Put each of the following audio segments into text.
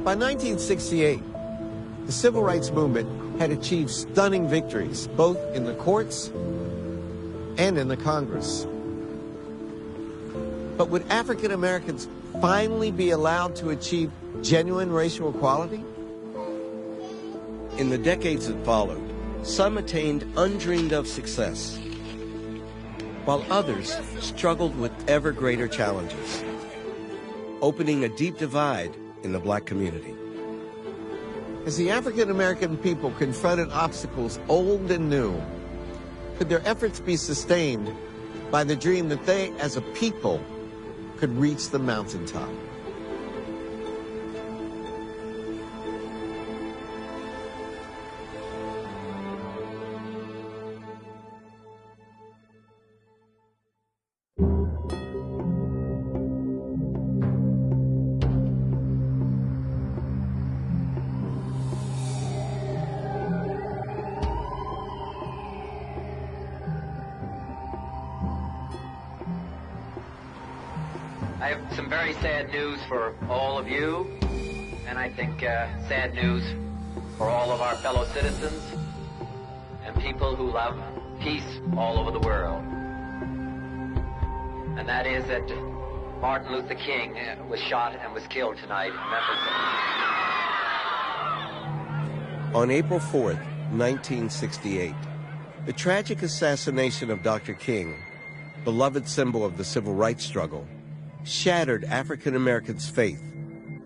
By 1968, the civil rights movement had achieved stunning victories, both in the courts and in the Congress. But would African Americans finally be allowed to achieve genuine racial equality? In the decades that followed, some attained undreamed of success, while others struggled with ever greater challenges, opening a deep divide in the black community. As the African American people confronted obstacles old and new, could their efforts be sustained by the dream that they, as a people, could reach the mountaintop? I have some very sad news for all of you, and I think sad news for all of our fellow citizens and people who love peace all over the world. And that is that Martin Luther King was shot and was killed tonight in Memphis. On April 4th, 1968, the tragic assassination of Dr. King, beloved symbol of the civil rights struggle, shattered African Americans' faith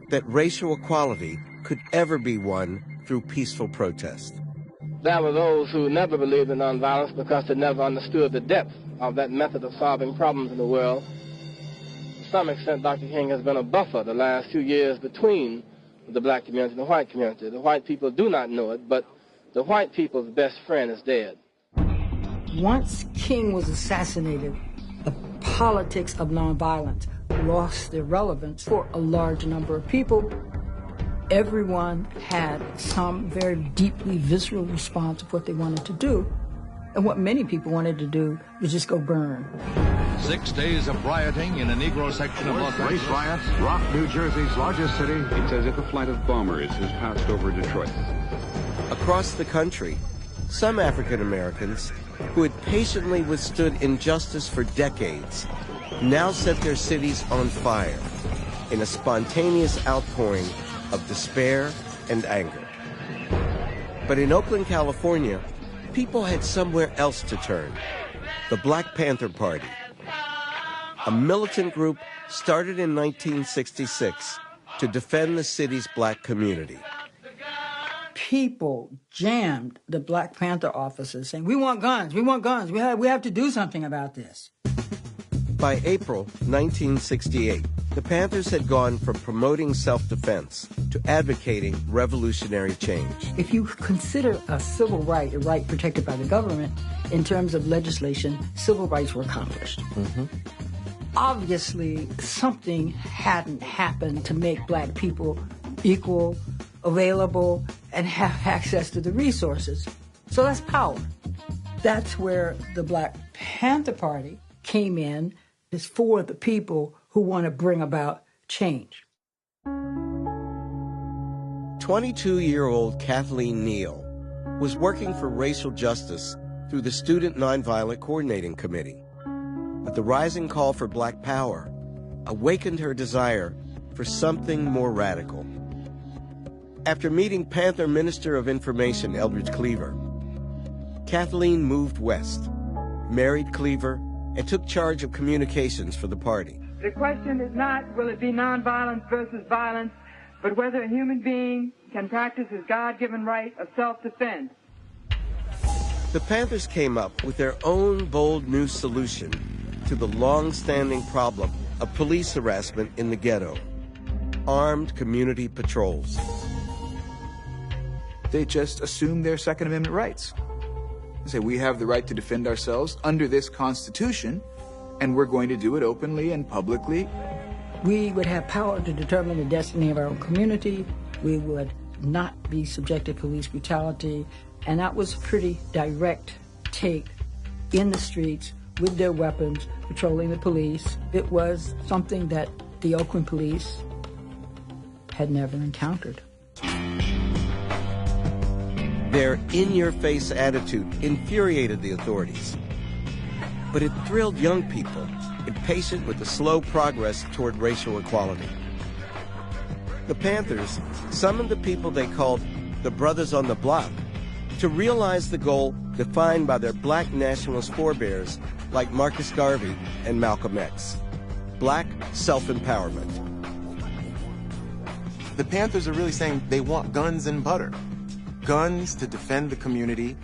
that racial equality could ever be won through peaceful protest. There were those who never believed in nonviolence because they never understood the depth of that method of solving problems in the world. To some extent, Dr. King has been a buffer the last few years between the black community and the white community. The white people do not know it, but the white people's best friend is dead. Once King was assassinated, the politics of nonviolence lost their relevance for a large number of people. Everyone had some very deeply visceral response of what they wanted to do. And what many people wanted to do was just go burn. 6 days of rioting in a Negro section of Los Angeles. Race riots rock New Jersey's largest city. It's as if a flight of bombers has passed over Detroit. Across the country, some African Americans who had patiently withstood injustice for decades now set their cities on fire in a spontaneous outpouring of despair and anger. But in Oakland, California, people had somewhere else to turn: the Black Panther Party, a militant group started in 1966 to defend the city's black community. People jammed the Black Panther offices saying, "We want guns, we want guns, we have to do something about this." By April 1968, the Panthers had gone from promoting self-defense to advocating revolutionary change. If you consider a civil right a right protected by the government, in terms of legislation, civil rights were accomplished. Obviously, something hadn't happened to make black people equal, available, and have access to the resources. So that's power. That's where the Black Panther Party came in, is for the people who want to bring about change. 22-year-old Kathleen Neal was working for racial justice through the Student Nonviolent Coordinating Committee. But the rising call for black power awakened her desire for something more radical. After meeting Panther Minister of Information Eldridge Cleaver, Kathleen moved west, married Cleaver, and took charge of communications for the party. The question is not, will it be nonviolence versus violence, but whether a human being can practice his God-given right of self-defense. The Panthers came up with their own bold new solution to the long-standing problem of police harassment in the ghetto: armed community patrols. They just assume their Second Amendment rights. They say, we have the right to defend ourselves under this Constitution, and we're going to do it openly and publicly. We would have power to determine the destiny of our own community. We would not be subjected to police brutality. And that was a pretty direct take in the streets with their weapons, patrolling the police. It was something that the Oakland police had never encountered. Their in-your-face attitude infuriated the authorities. But it thrilled young people, impatient with the slow progress toward racial equality. The Panthers summoned the people they called the Brothers on the Block to realize the goal defined by their black nationalist forebears like Marcus Garvey and Malcolm X: black self-empowerment. The Panthers are really saying they want guns and butter. Guns to defend the community.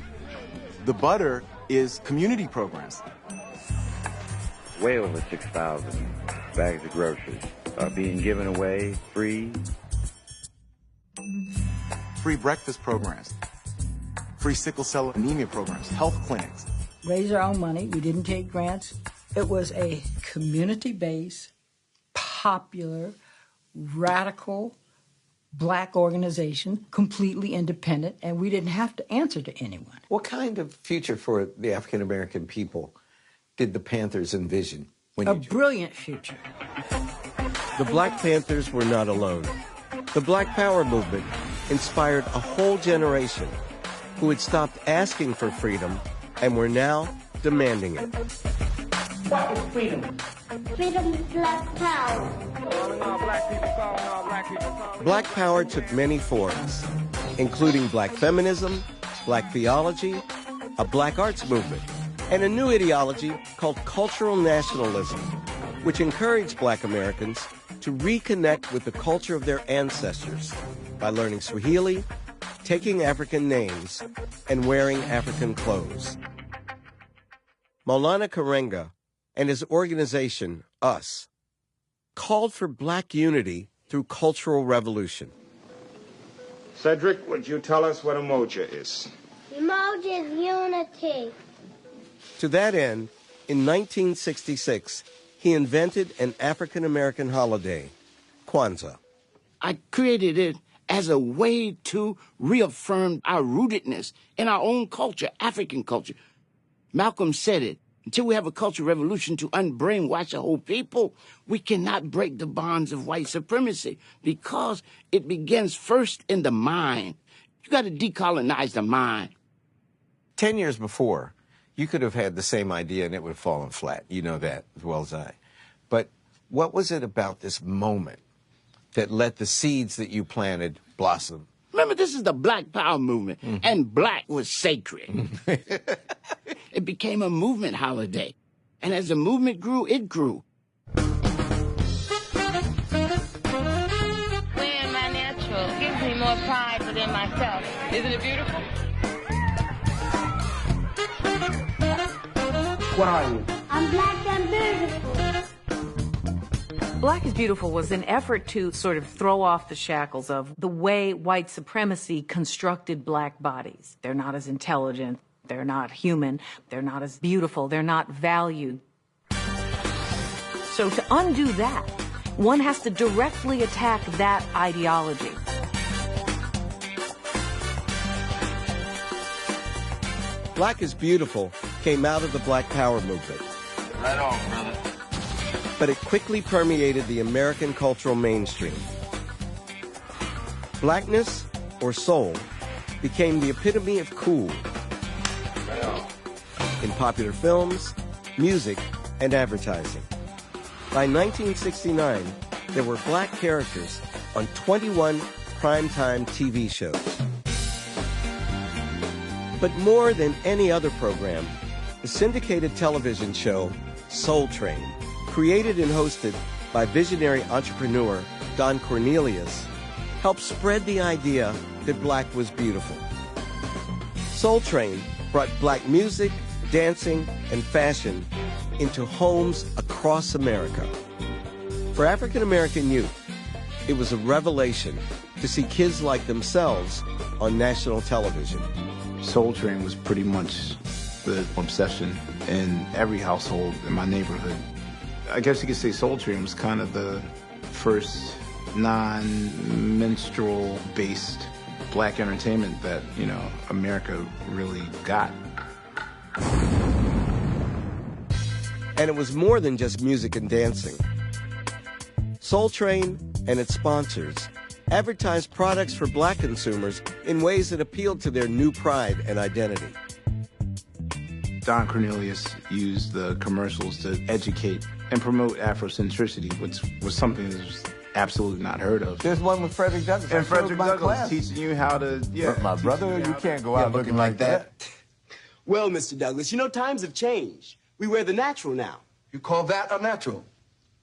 The butter is community programs. Way over 6,000 bags of groceries are being given away free. Free breakfast programs. Free sickle cell anemia programs. Health clinics. Raise our own money. We didn't take grants. It was a community-based, popular, radical black organization, completely independent, and we didn't have to answer to anyone. What kind of future for the African American people did the Panthers envision? A brilliant future. The Black Panthers were not alone. The Black Power movement inspired a whole generation who had stopped asking for freedom and were now demanding it. What is freedom? Freedom is Black Power. Black Power took many forms, including black feminism, black theology, a black arts movement, and a new ideology called cultural nationalism, which encouraged black Americans to reconnect with the culture of their ancestors by learning Swahili, taking African names, and wearing African clothes. Maulana Karenga and his organization, US, called for black unity through cultural revolution. Cedric, would you tell us what Umoja is? Umoja is unity. To that end, in 1966, he invented an African-American holiday, Kwanzaa. I created it as a way to reaffirm our rootedness in our own culture, African culture. Malcolm said it. Until we have a cultural revolution to unbrainwash a whole people, we cannot break the bonds of white supremacy because it begins first in the mind. You got to decolonize the mind. 10 years before, you could have had the same idea and it would have fallen flat. You know that as well as I. But what was it about this moment that let the seeds that you planted blossom? Remember, this is the Black Power movement, and black was sacred. It became a movement holiday. And as the movement grew, it grew. Wearing my natural gives me more pride within myself. Isn't it beautiful? What are you? I'm black and beautiful. Black is Beautiful was an effort to sort of throw off the shackles of the way white supremacy constructed black bodies. They're not as intelligent, they're not human, they're not as beautiful, they're not valued. So to undo that, one has to directly attack that ideology. Black is Beautiful came out of the Black Power movement. Right on, brother. But it quickly permeated the American cultural mainstream. Blackness, or soul, became the epitome of cool in popular films, music, and advertising. By 1969, there were black characters on 21 primetime TV shows. But more than any other program, the syndicated television show Soul Train, created and hosted by visionary entrepreneur Don Cornelius, helped spread the idea that black was beautiful. Soul Train brought black music, dancing, and fashion into homes across America. For African American youth, it was a revelation to see kids like themselves on national television. Soul Train was pretty much the obsession in every household in my neighborhood. I guess you could say Soul Train was kind of the first non-minstrel based black entertainment that, you know, America really got. And it was more than just music and dancing. Soul Train and its sponsors advertised products for black consumers in ways that appealed to their new pride and identity. Don Cornelius used the commercials to educate and promote Afrocentricity, which was something that was absolutely not heard of. There's one with Frederick Douglass. And Frederick Douglass teaching you how to, my brother, you can't go out looking like that. Well, Mr. Douglas, you know, times have changed. We wear the natural now. You call that a natural?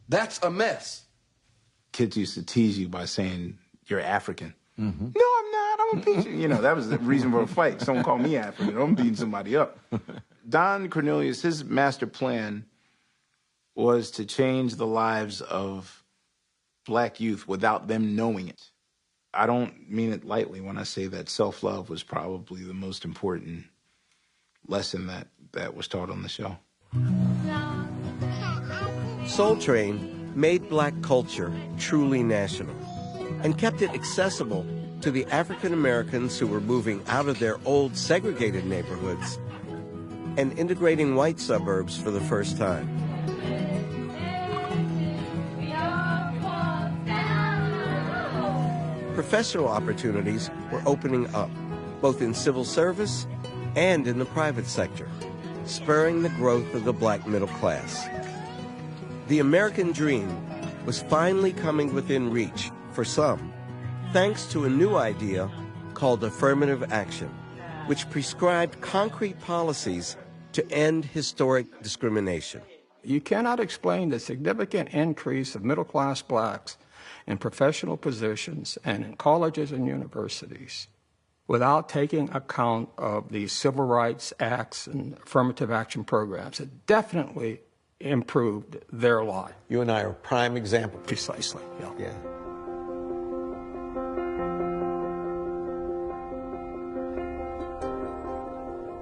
That's a mess. Kids used to tease you by saying, you're African. Mm-hmm. No, I'm not. I'm a peach. You know, that was the reason for a fight. Someone called me African. I'm beating somebody up. Don Cornelius, his master plan was to change the lives of black youth without them knowing it. I don't mean it lightly when I say that self-love was probably the most important lesson that was taught on the show. Soul Train made black culture truly national and kept it accessible to the African Americans who were moving out of their old segregated neighborhoods and integrating white suburbs for the first time. Professional opportunities were opening up, both in civil service and in the private sector, spurring the growth of the black middle class. The American dream was finally coming within reach for some, thanks to a new idea called affirmative action, which prescribed concrete policies to end historic discrimination. You cannot explain the significant increase of middle-class blacks in professional positions and in colleges and universities without taking account of the civil rights acts and affirmative action programs. It definitely improved their life. You and I are a prime example. Precisely, yeah.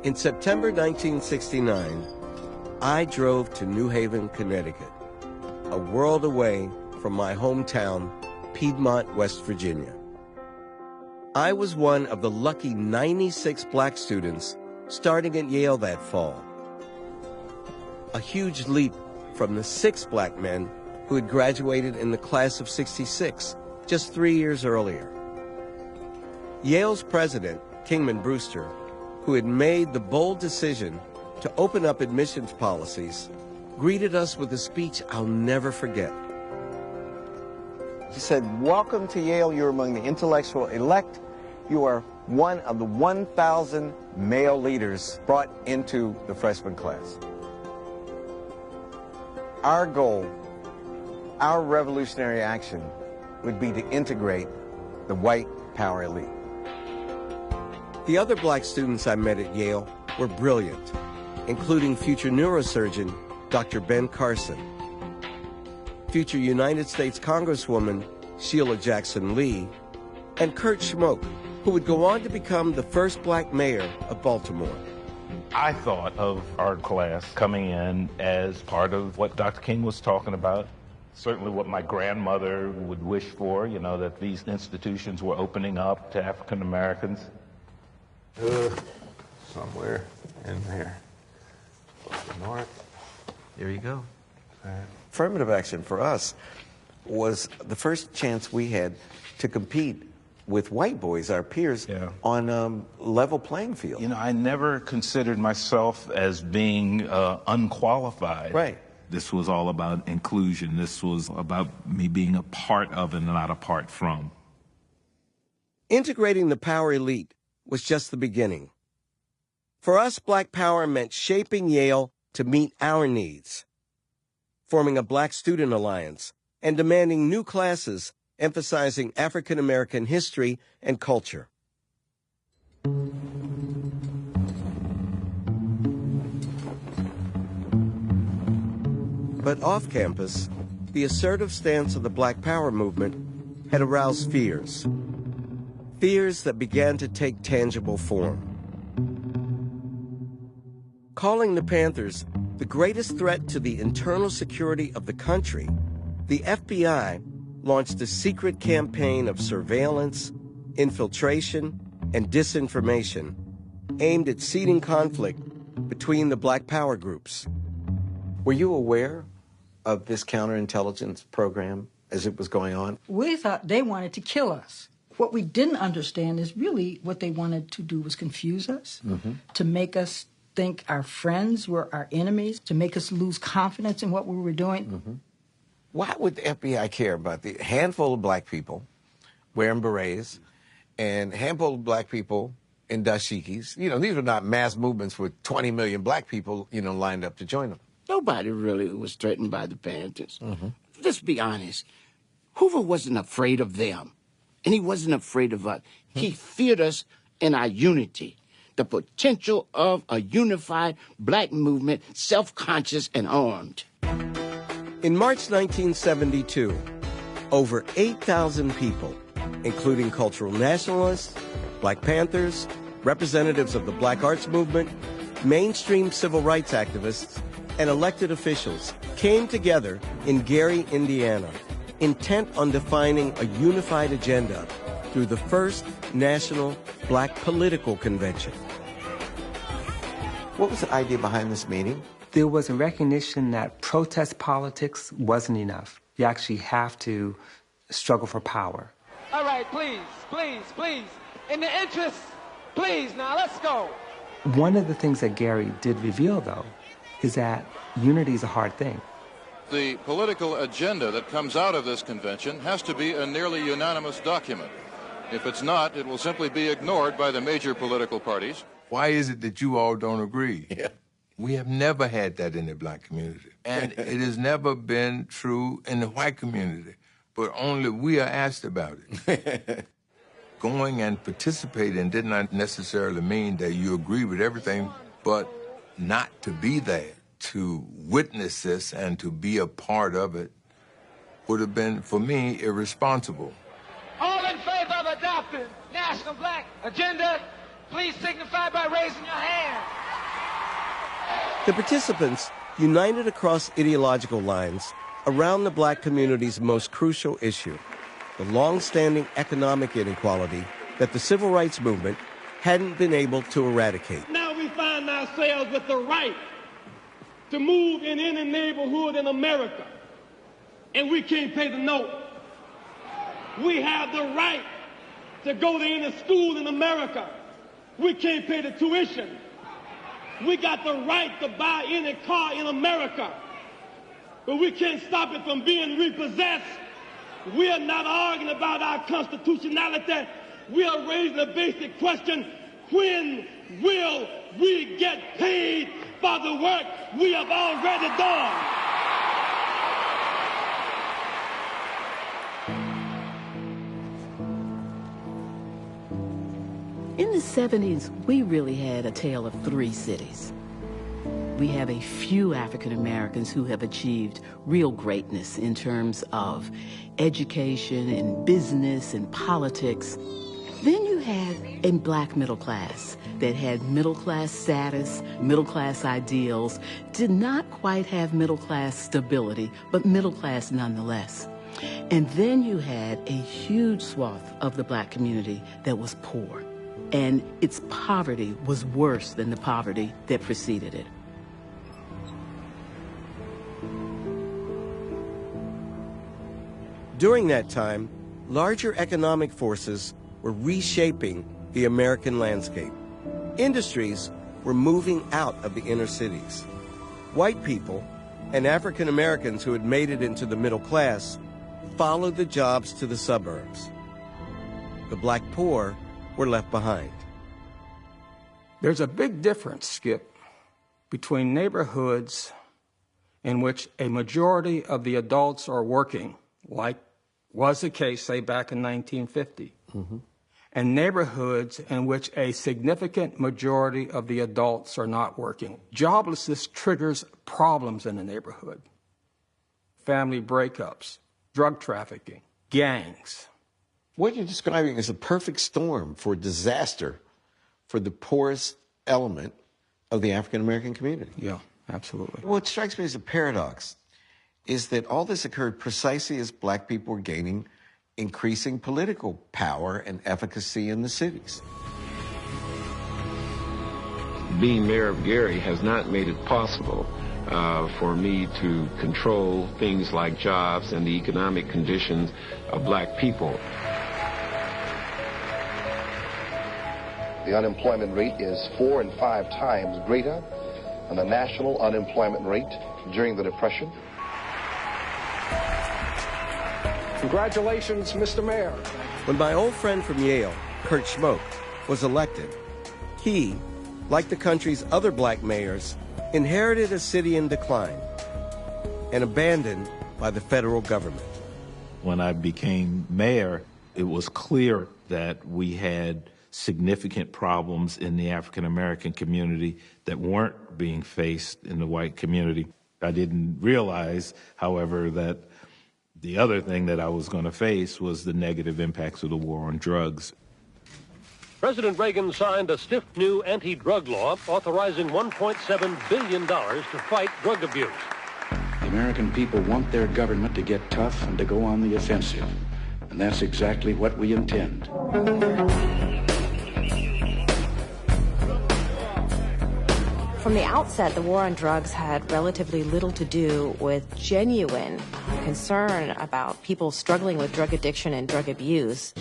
In September 1969, I drove to New Haven, Connecticut, a world away from my hometown, Piedmont, West Virginia. I was one of the lucky 96 black students starting at Yale that fall. A huge leap from the 6 black men who had graduated in the class of '66, just 3 years earlier. Yale's president, Kingman Brewster, who had made the bold decision to open up admissions policies, greeted us with a speech I'll never forget. He said, "Welcome to Yale. You're among the intellectual elect. You are one of the 1,000 male leaders brought into the freshman class. Our goal, our revolutionary action, would be to integrate the white power elite." The other black students I met at Yale were brilliant, including future neurosurgeon Dr. Ben Carson, future United States Congresswoman Sheila Jackson Lee, and Kurt Schmoke, who would go on to become the first black mayor of Baltimore. I thought of our class coming in as part of what Dr. King was talking about, certainly what my grandmother would wish for, you know, that these institutions were opening up to African Americans. Somewhere in there. North. There you go. Affirmative action for us was the first chance we had to compete with white boys, our peers, on a level playing field. You know, I never considered myself as being unqualified. Right. This was all about inclusion. This was about me being a part of and not apart from. Integrating the power elite was just the beginning. For us, Black Power meant shaping Yale to meet our needs, forming a Black Student Alliance, and demanding new classes emphasizing African American history and culture. But off campus, the assertive stance of the Black Power movement had aroused fears. Fears that began to take tangible form. Calling the Panthers the greatest threat to the internal security of the country, the FBI launched a secret campaign of surveillance, infiltration, and disinformation aimed at seeding conflict between the Black Power groups. Were you aware of this counterintelligence program as it was going on? We thought they wanted to kill us. What we didn't understand is really what they wanted to do was confuse us, to make us think our friends were our enemies, to make us lose confidence in what we were doing. Why would the FBI care about the handful of black people wearing berets and handful of black people in dashikis? You know, these were not mass movements with 20 million black people, you know, lined up to join them. Nobody really was threatened by the Panthers. Let's be honest. Hoover wasn't afraid of them, and he wasn't afraid of us. He feared us in our unity, the potential of a unified black movement, self-conscious and armed. In March 1972, over 8,000 people, including cultural nationalists, Black Panthers, representatives of the Black Arts Movement, mainstream civil rights activists, and elected officials came together in Gary, Indiana, intent on defining a unified agenda through the first national Black political convention. What was the idea behind this meeting? There was a recognition that protest politics wasn't enough. You actually have to struggle for power. All right, please. In the interest, please, now let's go. One of the things that Gary did reveal, though, is that unity is a hard thing. The political agenda that comes out of this convention has to be a nearly unanimous document. If it's not, it will simply be ignored by the major political parties. Why is it that you all don't agree? Yeah. We have never had that in the black community. And it has never been true in the white community. But only we are asked about it. Going and participating did not necessarily mean that you agree with everything, but not to be there, to witness this and to be a part of it would have been, for me, irresponsible. All in favor of adopting National Black Agenda, please signify by raising your hand. The participants united across ideological lines around the black community's most crucial issue, the long-standing economic inequality that the civil rights movement hadn't been able to eradicate. Now we find ourselves with the right to move in any neighborhood in America, and we can't pay the note. We have the right to go to any school in America. We can't pay the tuition. We got the right to buy any car in America, but we can't stop it from being repossessed. We are not arguing about our constitutionality. We are raising the basic question, when will we get paid for the work we have already done? In the 70s, we really had a tale of three cities. We have a few African Americans who have achieved real greatness in terms of education and business and politics. Then you had a black middle class that had middle class status, middle class ideals, did not quite have middle class stability, but middle class nonetheless. And then you had a huge swath of the black community that was poor. And its poverty was worse than the poverty that preceded it. During that time, larger economic forces were reshaping the American landscape. Industries were moving out of the inner cities. White people and African Americans who had made it into the middle class followed the jobs to the suburbs. The black poor were left behind. There's a big difference, Skip, between neighborhoods in which a majority of the adults are working, like was the case, say, back in 1950, and neighborhoods in which a significant majority of the adults are not working. Joblessness triggers problems in the neighborhood. Family breakups, drug trafficking, gangs. What you're describing is a perfect storm for disaster for the poorest element of the African American community. Yeah, absolutely. What strikes me as a paradox is that all this occurred precisely as black people were gaining increasing political power and efficacy in the cities. Being mayor of Gary has not made it possible for me to control things like jobs and the economic conditions of black people. The unemployment rate is 4 and 5 times greater than the national unemployment rate during the Depression. Congratulations, Mr. Mayor. When my old friend from Yale, Kurt Schmoke, was elected, he, like the country's other black mayors, inherited a city in decline and abandoned by the federal government. When I became mayor, it was clear that we had significant problems in the African American community that weren't being faced in the white community. I didn't realize, however, that the other thing that I was going to face was the negative impacts of the war on drugs. President Reagan signed a stiff new anti-drug law authorizing $1.7 billion to fight drug abuse. The American people want their government to get tough and to go on the offensive. And that's exactly what we intend. From the outset, the war on drugs had relatively little to do with genuine concern about people struggling with drug addiction and drug abuse.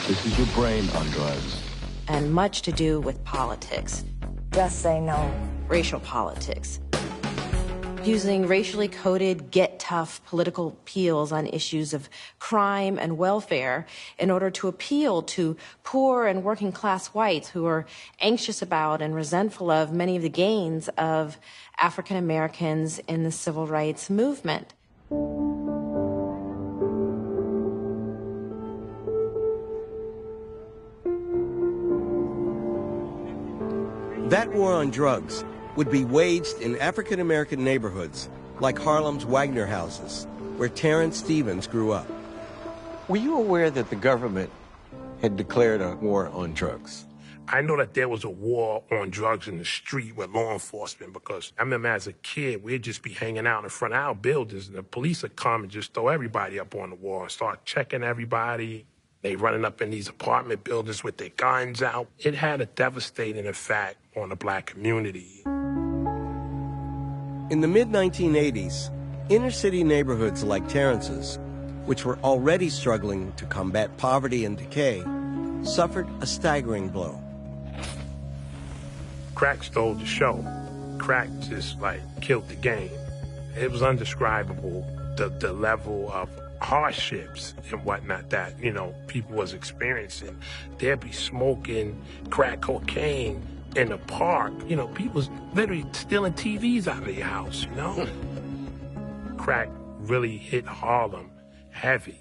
This is your brain on drugs. And much to do with politics. Just say no. Racial politics. Using racially coded, get-tough political appeals on issues of crime and welfare in order to appeal to poor and working-class whites who are anxious about and resentful of many of the gains of African Americans in the civil rights movement. That war on drugs would be waged in African-American neighborhoods like Harlem's Wagner houses, where Terrence Stevens grew up. Were you aware that the government had declared a war on drugs? I know that there was a war on drugs in the street with law enforcement, because I remember as a kid, we'd just be hanging out in front of our buildings and the police would come and just throw everybody up on the wall and start checking everybody. They running up in these apartment buildings with their guns out. It had a devastating effect on the black community. In the mid-1980s, inner-city neighborhoods like Terrence's, which were already struggling to combat poverty and decay, suffered a staggering blow. Crack stole the show. Crack just, killed the game. It was indescribable, the level of hardships and whatnot that, people was experiencing. They'd be smoking crack cocaine in the park. People was literally stealing TVs out of their house, Crack really hit Harlem heavy.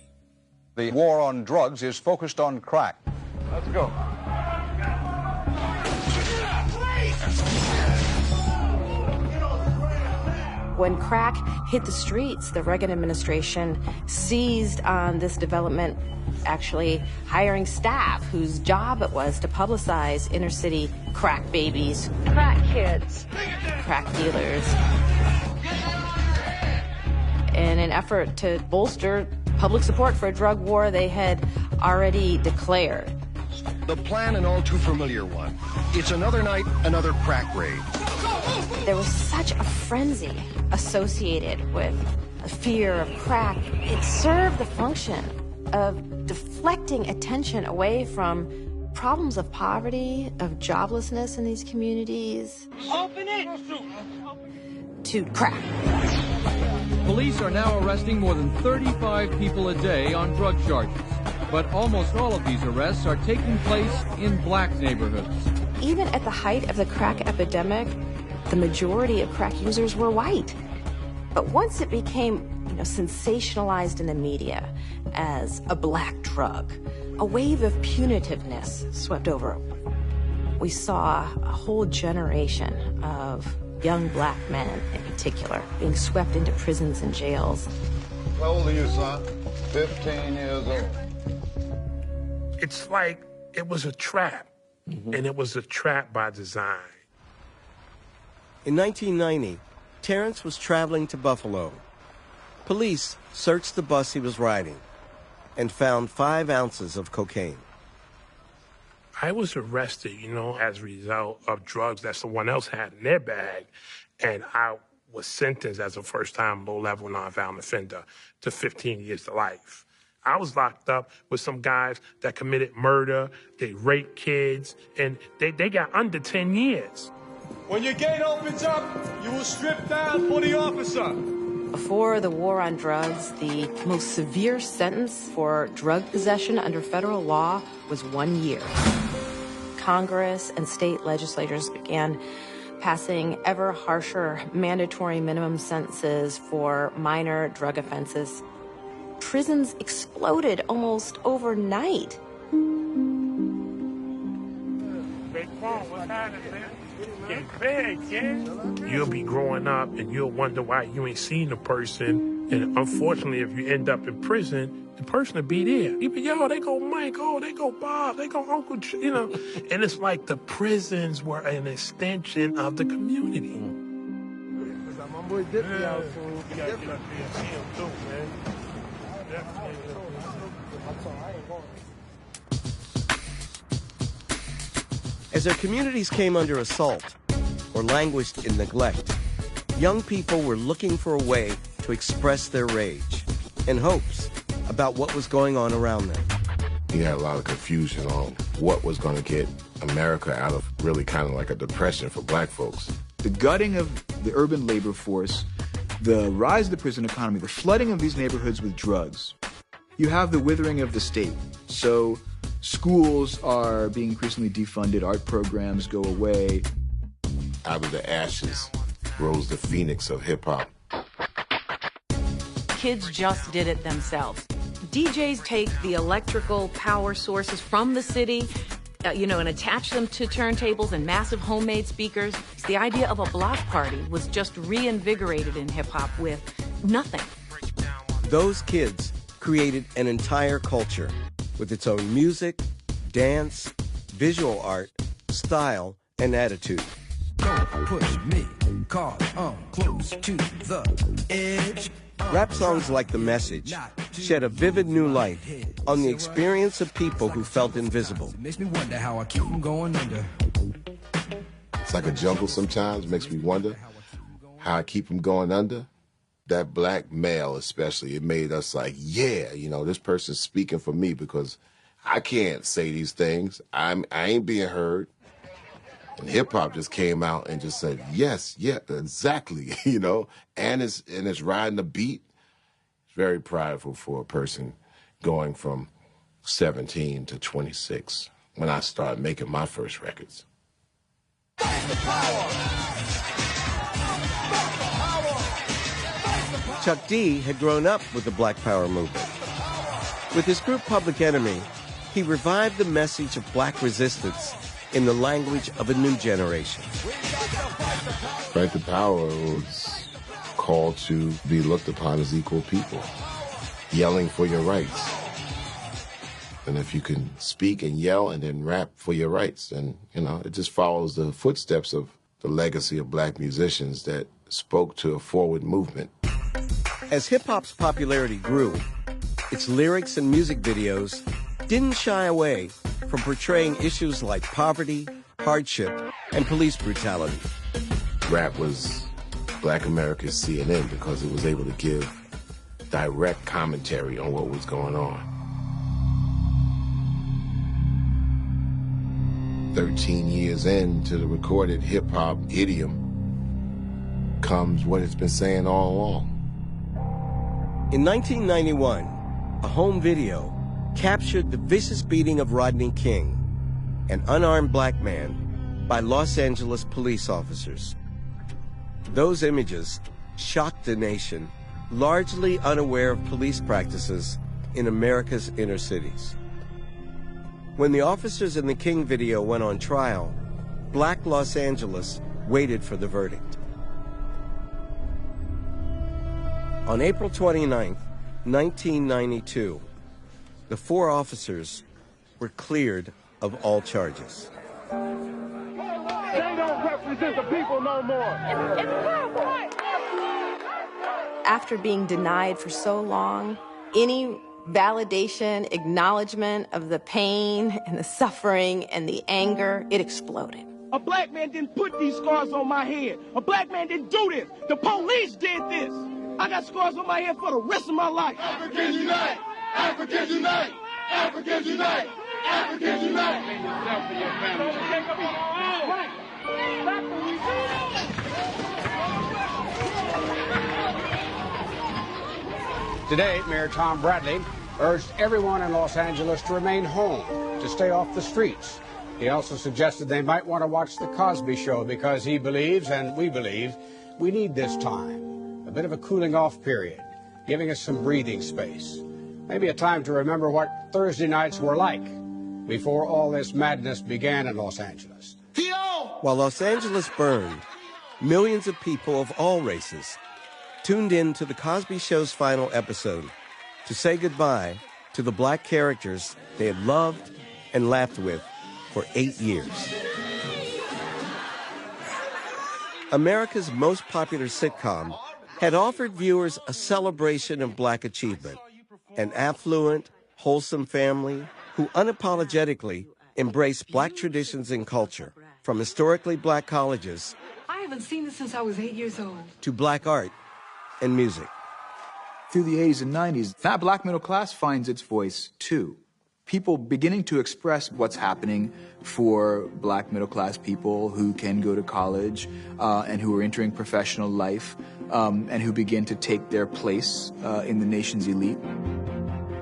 The war on drugs is focused on crack. Let's go. When crack hit the streets, the Reagan administration seized on this development, actually hiring staff whose job it was to publicize inner-city crack babies, Crack kids, crack dealers. In an effort to bolster public support for a drug war they had already declared. The plan, an all too familiar one. It's another night, another crack raid. There was such a frenzy associated with the fear of crack. It served the function of deflecting attention away from problems of poverty, of joblessness in these communities. Open it! To crack. Police are now arresting more than 35 people a day on drug charges. But almost all of these arrests are taking place in black neighborhoods. Even at the height of the crack epidemic, the majority of crack users were white. But once it became, sensationalized in the media as a black drug, a wave of punitiveness swept over. We saw a whole generation of young black men in particular being swept into prisons and jails. How old are you, son? 15 years old. It's like it was a trap, and it was a trap by design. In 1990, Terrence was traveling to Buffalo. Police searched the bus he was riding and found 5 ounces of cocaine. I was arrested, as a result of drugs that someone else had in their bag, and I was sentenced as a first-time low-level nonviolent offender to 15 years to life. I was locked up with some guys that committed murder, they raped kids, and they got under 10 years. When your gate opens up, you will strip down for the officer. Before the war on drugs, the most severe sentence for drug possession under federal law was 1 year. Congress and state legislatures began passing ever harsher mandatory minimum sentences for minor drug offenses. Prisons exploded almost overnight. You'll be growing up and you'll wonder why you ain't seen a person. And unfortunately, if you end up in prison, the person will be there. You be, yo, they go Mike, oh, they go Bob, they go Uncle, you know. And it's like the prisons were an extension of the community. My boy Dippy out, so you gotta get up there and see him too, man. As their communities came under assault or languished in neglect, young people were looking for a way to express their rage and hopes about what was going on around them. You had a lot of confusion on what was going to get America out of really kind of like a depression for black folks. The gutting of the urban labor force, the rise of the prison economy, the flooding of these neighborhoods with drugs. You have the withering of the state. So schools are being increasingly defunded, art programs go away. Out of the ashes rose the phoenix of hip-hop. Kids just did it themselves. DJs take the electrical power sources from the city, and attach them to turntables and massive homemade speakers. The idea of a block party was just reinvigorated in hip-hop with nothing. Those kids created an entire culture with its own music, dance, visual art, style, and attitude. Don't push me, 'cause I'm close to the edge. Rap songs like The Message shed a vivid new light on the experience of people who felt invisible. Makes me wonder how I keep from going under. It's like a jungle sometimes. Makes me wonder how I keep from going under. That black male especially, it made us like, yeah, this person's speaking for me because I can't say these things. I ain't being heard. And hip-hop just came out and just said, yes, yeah, exactly, and it's riding the beat. It's very prideful for a person going from 17 to 26 when I started making my first records. Chuck D had grown up with the Black Power movement. With his group Public Enemy, he revived the message of black resistance in the language of a new generation. Right to Power was called to be looked upon as equal people, yelling for your rights. And if you can speak and yell and then rap for your rights, then, it just follows the footsteps of the legacy of black musicians that spoke to a forward movement. As hip-hop's popularity grew, its lyrics and music videos didn't shy away from portraying issues like poverty, hardship, and police brutality. Rap was Black America's CNN because it was able to give direct commentary on what was going on. 13 years into the recorded hip-hop idiom comes what it's been saying all along. In 1991, a home video captured the vicious beating of Rodney King, an unarmed black man, by Los Angeles police officers. Those images shocked the nation, largely unaware of police practices in America's inner cities. When the officers in the King video went on trial, Black Los Angeles waited for the verdict. On April 29, 1992, the 4 officers were cleared of all charges. They don't represent the people no more. After being denied for so long, any validation, acknowledgement of the pain and the suffering and the anger, it exploded. A black man didn't put these scars on my head. A black man didn't do this. The police did this. I got scars on my head for the rest of my life. Africans unite! Africans unite! Africans unite! Africans unite! Today, Mayor Tom Bradley urged everyone in Los Angeles to remain home, to stay off the streets. He also suggested they might want to watch The Cosby Show because he believes, and we believe, we need this time. A bit of a cooling off period, giving us some breathing space. Maybe a time to remember what Thursday nights were like before all this madness began in Los Angeles. While Los Angeles burned, millions of people of all races tuned in to The Cosby Show's final episode to say goodbye to the black characters they had loved and laughed with for 8 years. America's most popular sitcom had offered viewers a celebration of black achievement, an affluent, wholesome family who unapologetically embraced black traditions and culture, from historically black colleges I haven't seen this since I was 8 years old. to black art and music. Through the 80s and 90s, that black middle class finds its voice too. People beginning to express what's happening for black middle class people who can go to college and who are entering professional life and who begin to take their place in the nation's elite.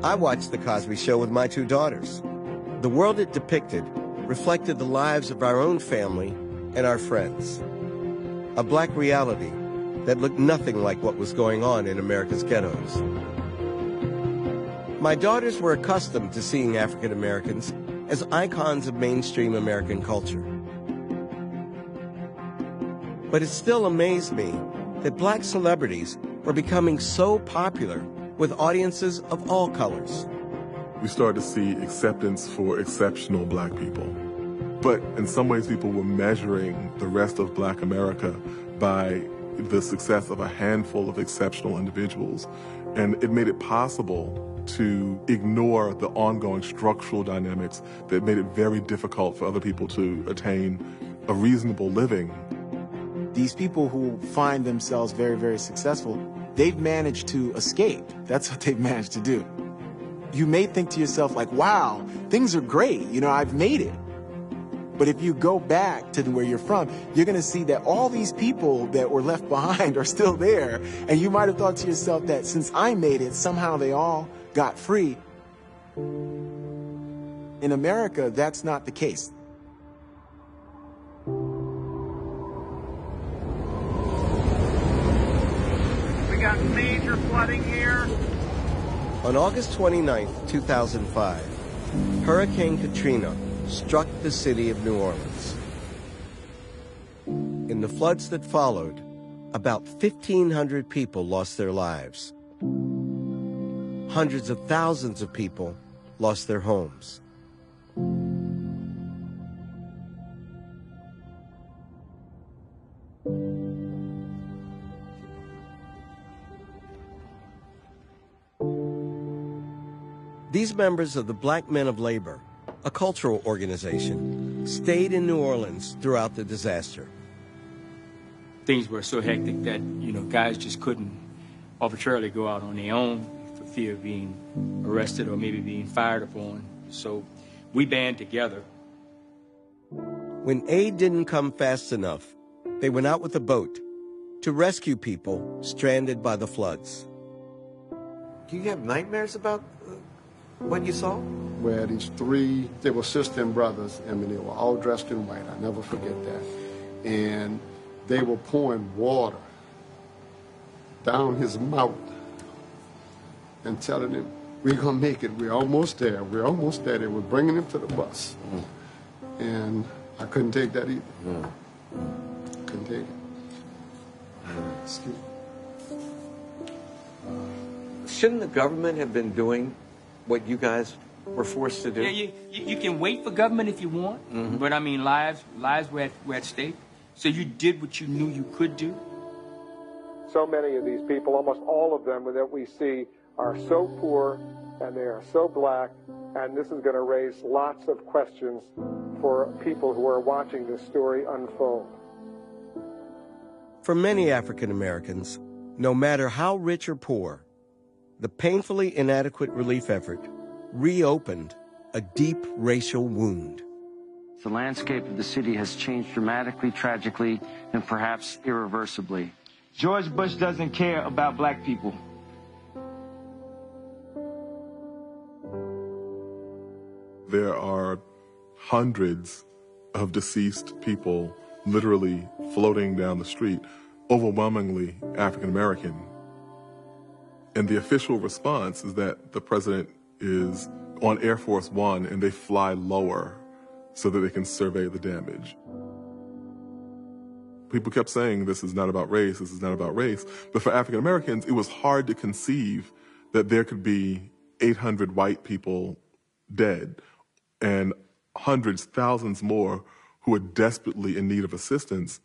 I watched The Cosby Show with my 2 daughters. The world it depicted reflected the lives of our own family and our friends. A black reality that looked nothing like what was going on in America's ghettos. My daughters were accustomed to seeing African Americans as icons of mainstream American culture. But it still amazed me that black celebrities were becoming so popular with audiences of all colors. We started to see acceptance for exceptional black people. But in some ways, people were measuring the rest of black America by the success of a handful of exceptional individuals. And it made it possible to ignore the ongoing structural dynamics that made it very difficult for other people to attain a reasonable living. These people who find themselves very, very successful, they've managed to escape. That's what they've managed to do. You may think to yourself like, wow, things are great, you know, I've made it. But if you go back to where you're from, you're going to see that all these people that were left behind are still there. And you might have thought to yourself that since I made it, somehow they all got free. In America, that's not the case. We got major flooding here. On August 29th, 2005, Hurricane Katrina struck the city of New Orleans. In the floods that followed, about 1,500 people lost their lives. Hundreds of thousands of people lost their homes. These members of the Black Men of Labor, a cultural organization, stayed in New Orleans throughout the disaster. Things were so hectic that, guys just couldn't arbitrarily go out on their own for fear of being arrested or maybe being fired upon. So we band together. When aid didn't come fast enough, they went out with a boat to rescue people stranded by the floods. Do you have nightmares about what you saw? Where these 3, they were sister and brothers, I mean, they were all dressed in white, I'll never forget that. And they were pouring water down his mouth and telling him, we're gonna make it, we're almost there, we're almost there. They were bringing him to the bus. And I couldn't take that either. Couldn't take it. Excuse me. Shouldn't the government have been doing what you guys were forced to do? Yeah, you can wait for government if you want, but I mean, lives were at stake. So you did what you knew you could do. So many of these people, almost all of them that we see, are so poor and they are so black, and this is going to raise lots of questions for people who are watching this story unfold. For many African Americans, no matter how rich or poor, the painfully inadequate relief effort reopened a deep racial wound. The landscape of the city has changed dramatically, tragically, and perhaps irreversibly. George Bush doesn't care about black people. There are hundreds of deceased people literally floating down the street, overwhelmingly African American. And the official response is that the president is on Air Force One and they fly lower so that they can survey the damage. People kept saying, this is not about race, this is not about race. But for African Americans, it was hard to conceive that there could be 800 white people dead and hundreds, thousands more who are desperately in need of assistance,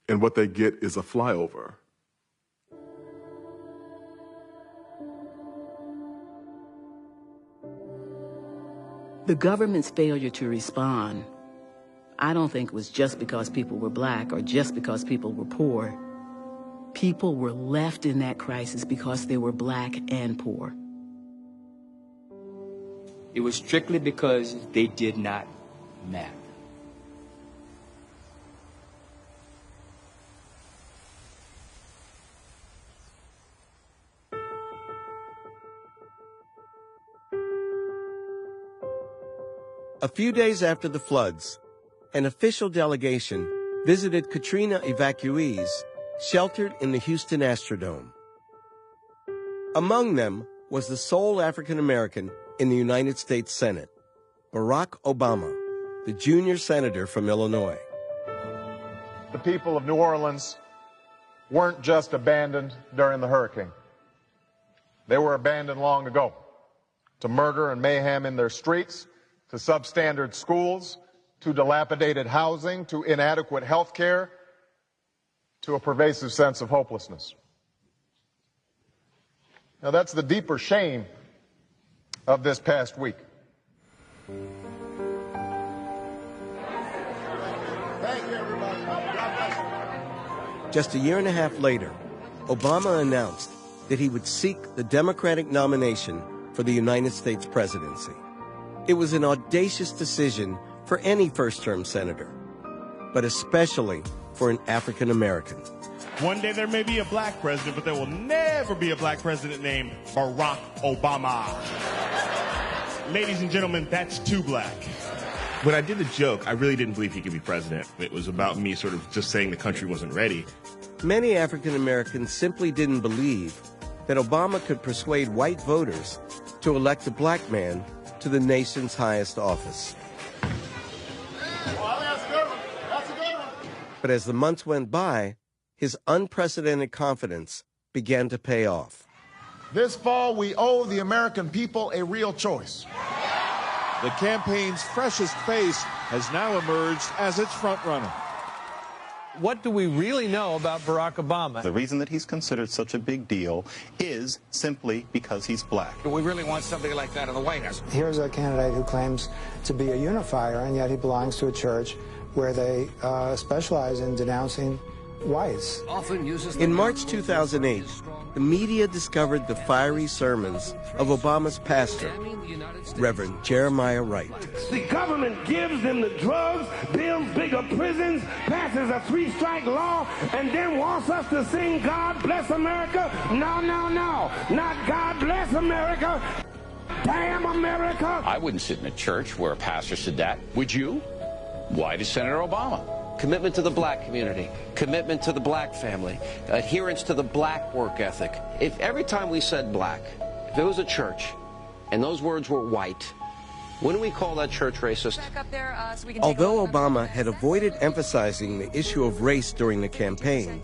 and what they get is a flyover. The government's failure to respond, I don't think was just because people were black or just because people were poor. People were left in that crisis because they were black and poor. It was strictly because they did not matter. A few days after the floods, an official delegation visited Katrina evacuees sheltered in the Houston Astrodome. Among them was the sole African American in the United States Senate, Barack Obama, the junior senator from Illinois. The people of New Orleans weren't just abandoned during the hurricane. They were abandoned long ago to murder and mayhem in their streets, to substandard schools, to dilapidated housing, to inadequate health care, to a pervasive sense of hopelessness. Now, that's the deeper shame of this past week. Thank you, everybody. God bless you. Just a year and a half later, Obama announced that he would seek the Democratic nomination for the United States presidency. It was an audacious decision for any first-term senator, but especially for an African American. One day there may be a black president, but there will never be a black president named Barack Obama. Ladies and gentlemen, that's too black. When I did the joke, I really didn't believe he could be president. It was about me sort of just saying the country wasn't ready. Many African Americans simply didn't believe that Obama could persuade white voters to elect a black man to the nation's highest office. But as the months went by, his unprecedented confidence began to pay off. This fall, we owe the American people a real choice. The campaign's freshest face has now emerged as its frontrunner. What do we really know about Barack Obama? The reason that he's considered such a big deal is simply because he's black. We really want somebody like that in the White House. Here's a candidate who claims to be a unifier, and yet he belongs to a church where they specialize in denouncing whites. In March 2008, the media discovered the fiery sermons of Obama's pastor, Reverend Jeremiah Wright. The government gives them the drugs, builds bigger prisons, passes a three-strike law, and then wants us to sing God Bless America? No, no, no. Not God Bless America. Damn America. I wouldn't sit in a church where a pastor said that. Would you? Why does Senator Obama? Commitment to the black community, commitment to the black family, adherence to the black work ethic. If every time we said black, if it was a church, and those words were white, wouldn't we call that church racist? Although Obama had avoided emphasizing the issue of race during the campaign,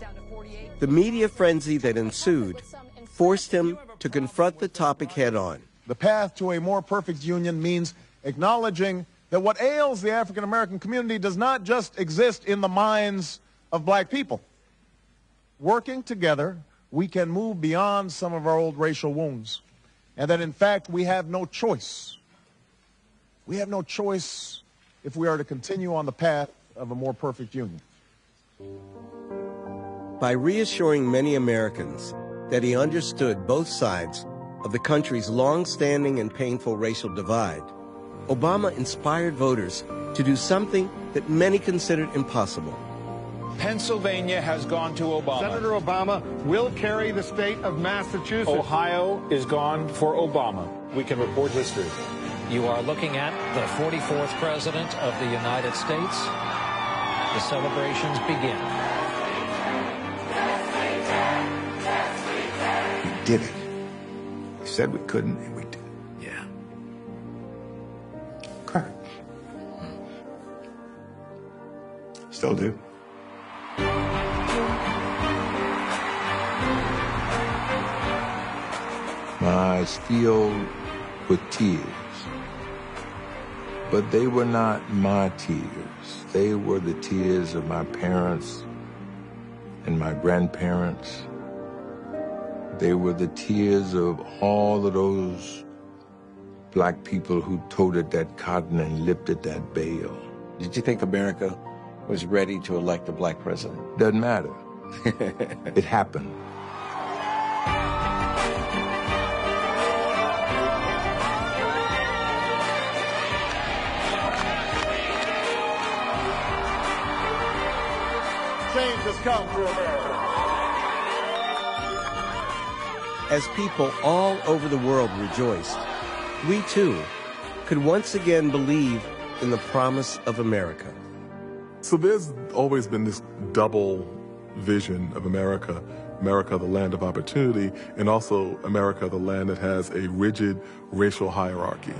the media frenzy that ensued forced him to confront the topic head-on. The path to a more perfect union means acknowledging that what ails the African American community does not just exist in the minds of black people. Working together, we can move beyond some of our old racial wounds, and that in fact we have no choice. We have no choice if we are to continue on the path of a more perfect union. By reassuring many Americans that he understood both sides of the country's long-standing and painful racial divide, Obama inspired voters to do something that many considered impossible. Pennsylvania has gone to Obama. Senator Obama will carry the state of Massachusetts. Ohio is gone for Obama. We can report history. You are looking at the 44th President of the United States. The celebrations begin. We did it. We said we couldn't, and we did. Yeah. Correct. Still do. My eyes filled with tears. But they were not my tears. They were the tears of my parents and my grandparents. They were the tears of all of those black people who toted that cotton and lifted that bale. Did you think America was ready to elect a black president? Doesn't matter. It happened. Change has come to America. As people all over the world rejoiced, we too could once again believe in the promise of America. So there's always been this double vision of America. America, the land of opportunity, and also America, the land that has a rigid racial hierarchy.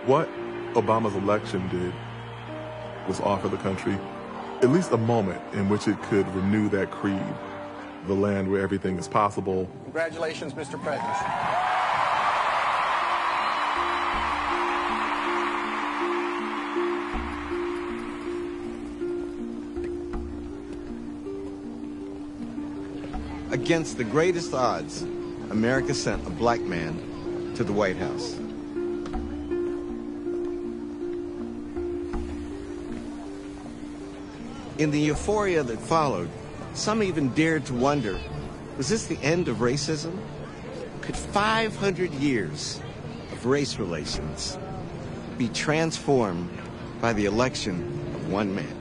What Obama's election did was offer the country at least a moment in which it could renew that creed, the land where everything is possible. Congratulations, Mr. President. Against the greatest odds, America sent a black man to the White House. In the euphoria that followed, some even dared to wonder, was this the end of racism? Could 500 years of race relations be transformed by the election of one man?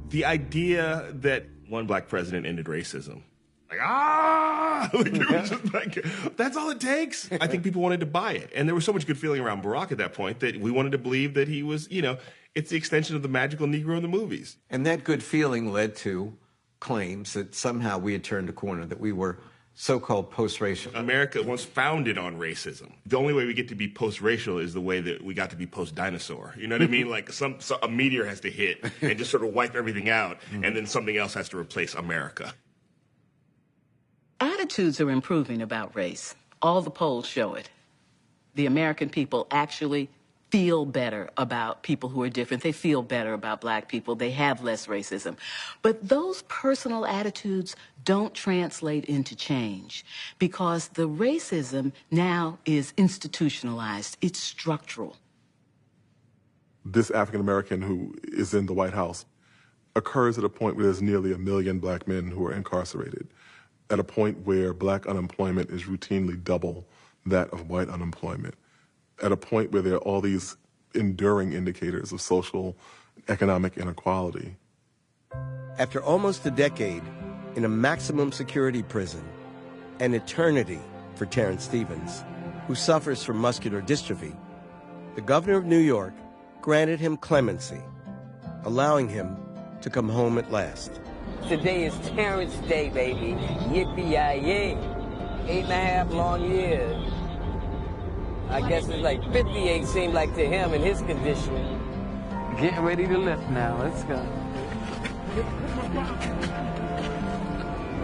The idea that one black president ended racism. Like, like, it was just like, that's all it takes. I think people wanted to buy it. And there was so much good feeling around Barack at that point that we wanted to believe that he was, it's the extension of the magical Negro in the movies. And that good feeling led to claims that somehow we had turned a corner, that we were so-called post-racial. America was founded on racism. The only way we get to be post-racial is the way that we got to be post-dinosaur. You know what I mean? Like a meteor has to hit and just sort of wipe everything out, and then something else has to replace America. Attitudes are improving about race. All the polls show it. The American people actually feel better about people who are different. They feel better about black people. They have less racism. But those personal attitudes don't translate into change because the racism now is institutionalized. It's structural. This African American who is in the White House occurs at a point where there's nearly 1 million black men who are incarcerated, at a point where black unemployment is routinely double that of white unemployment, at a point where there are all these enduring indicators of social, economic inequality. After almost a decade in a maximum security prison, an eternity for Terrence Stevens, who suffers from muscular dystrophy, the governor of New York granted him clemency, allowing him to come home at last. Today is Terrence Day, baby. Yippee-yi-yay. 8.5 long years. I guess it's like 58 seemed like to him in his condition. Getting ready to lift now. Let's go.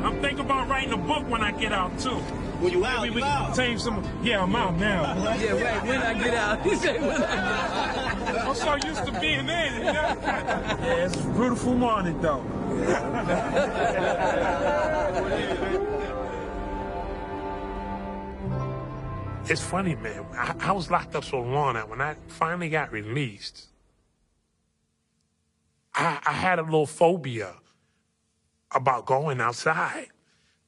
I'm thinking about writing a book when I get out, too. Well, you out? Maybe we can tame some. Yeah, I'm out now. Yeah, right. When I get out. He said when I get out. I'm so used to being in. Yeah, it's a beautiful morning, though. It's funny, man. I was locked up so long that when I finally got released, I had a little phobia about going outside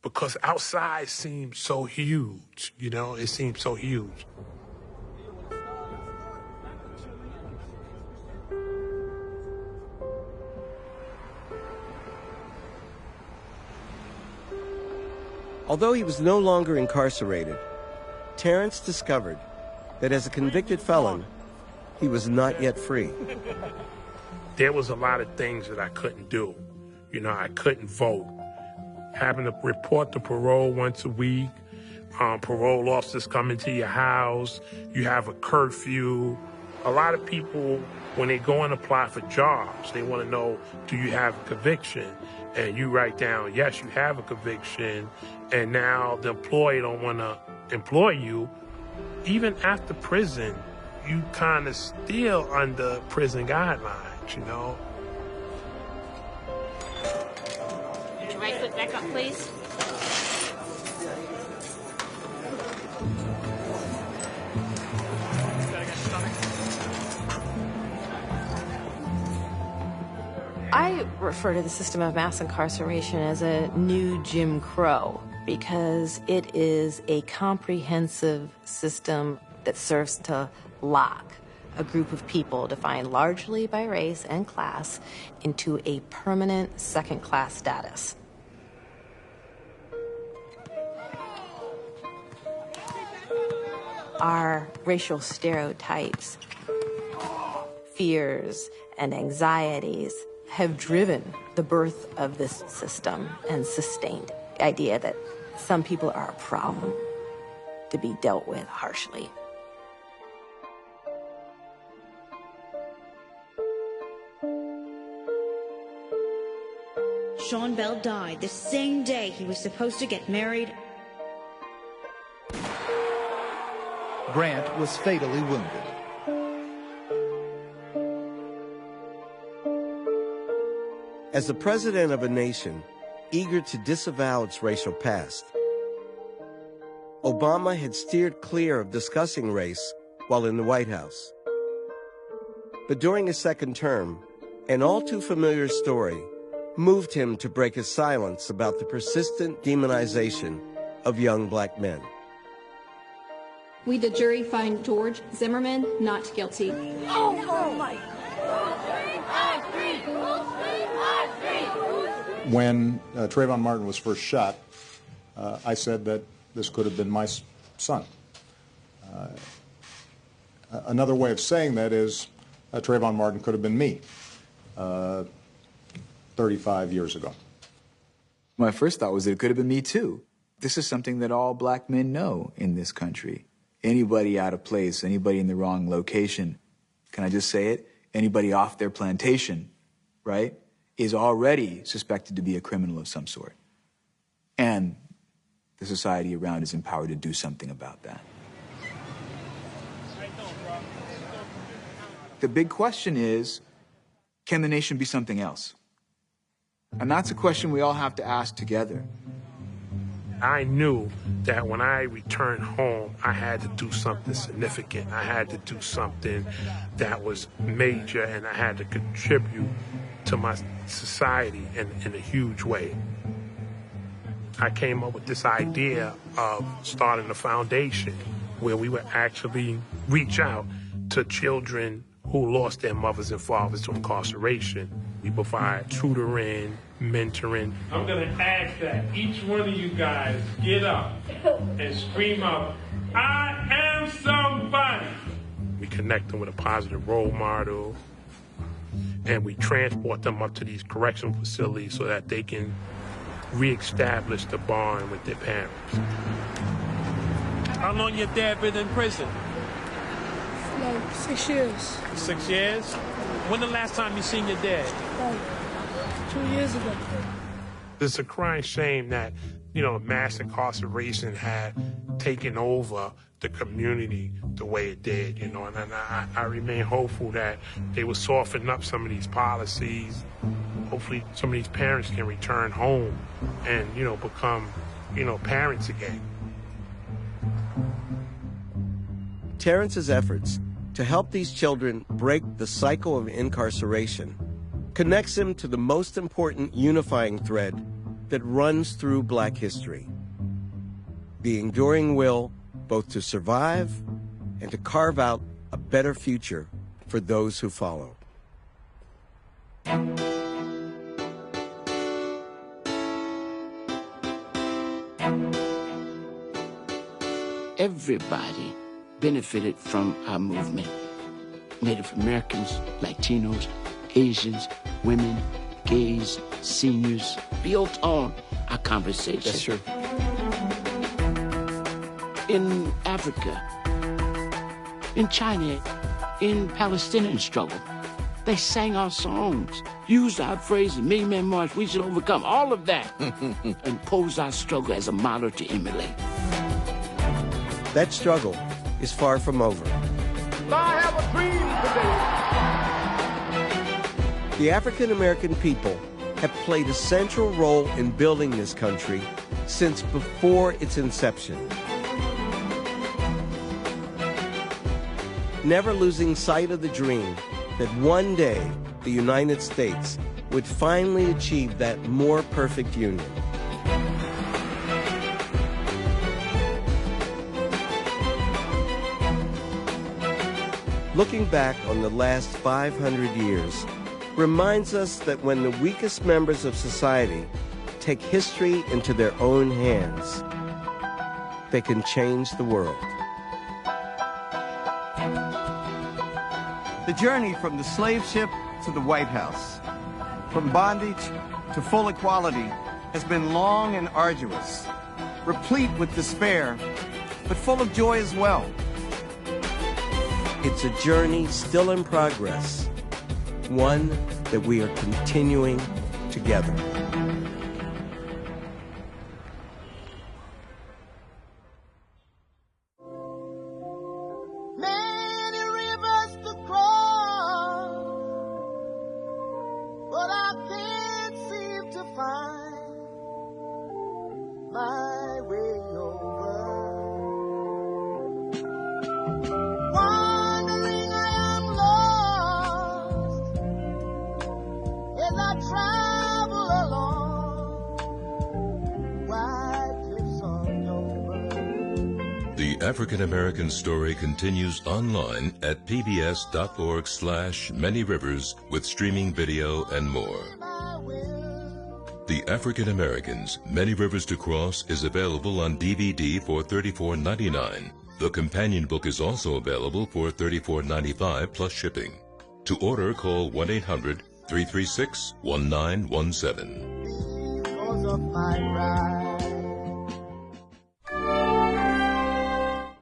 because outside seemed so huge, you know? It seemed so huge. Although he was no longer incarcerated, Terrence discovered that as a convicted felon, he was not yet free. There was a lot of things that I couldn't do. You know, I couldn't vote. Having to report to parole once a week, parole officers coming to your house, you have a curfew. A lot of people, when they go and apply for jobs, they want to know, do you have a conviction? And you write down, yes, you have a conviction, and now the employer don't want to employ you. Even after prison, you kind of still under prison guidelines, you know? Your right foot back up, please. I refer to the system of mass incarceration as a new Jim Crow because it is a comprehensive system that serves to lock a group of people defined largely by race and class into a permanent second-class status. Our racial stereotypes, fears, and anxieties have driven the birth of this system and sustained the idea that some people are a problem to be dealt with harshly. Sean Bell died the same day he was supposed to get married. Grant was fatally wounded. As the president of a nation eager to disavow its racial past, Obama had steered clear of discussing race while in the White House. But during his second term, an all too familiar story moved him to break his silence about the persistent demonization of young black men. We, the jury, find George Zimmerman not guilty. Oh my When Trayvon Martin was first shot, I said that this could have been my son. Another way of saying that is Trayvon Martin could have been me 35 years ago. My first thought was that it could have been me too. This is something that all black men know in this country. Anybody out of place, anybody in the wrong location, can I just say it? Anybody off their plantation, right, is already suspected to be a criminal of some sort. And the society around is empowered to do something about that. The big question is, can the nation be something else? And that's a question we all have to ask together. I knew that when I returned home, I had to do something significant. I had to do something that was major, and I had to contribute to my society in a huge way. I came up with this idea of starting a foundation where we would actually reach out to children who lost their mothers and fathers to incarceration. We provide tutoring, mentoring. I'm gonna ask that each one of you guys get up and scream out, I am somebody. We connect them with a positive role model, and we transport them up to these correctional facilities so that they can reestablish the bond with their parents. How long your dad been in prison? Like 6 years. 6 years? When the last time you seen your dad? Like 2 years ago. It's a crying shame that, you know, mass incarceration had taken over the community the way it did, you know, and I remain hopeful that they will soften up some of these policies hopefully some of these parents can return home and, become, parents again. Terrence's efforts to help these children break the cycle of incarceration connects them to the most important unifying thread that runs through Black history: the enduring will both to survive and to carve out a better future for those who follow. Everybody benefited from our movement. Native Americans, Latinos, Asians, women, gays, seniors, built on our conversation. That's true. In Africa, in China, in Palestinian struggle, they sang our songs, used our phrases, Million Man March, we should overcome, all of that, and posed our struggle as a model to emulate. That struggle is far from over. I have a dream today. The African American people have played a central role in building this country since before its inception. Never losing sight of the dream that one day the United States would finally achieve that more perfect union. Looking back on the last 500 years reminds us that when the weakest members of society take history into their own hands, they can change the world. The journey from the slave ship to the White House, from bondage to full equality, has been long and arduous, replete with despair, but full of joy as well. It's a journey still in progress, one that we are continuing together. Many rivers to cross, but I can't seem to find my way over. Wandering I am lost as I travel along wide cliffs of Dover. The African American Story continues online at pbs.org/Many Rivers with streaming video and more. The African Americans, Many Rivers to Cross is available on DVD for $34.99. The companion book is also available for $34.95 plus shipping. To order, call 1-800-336-1917. Because of my pride.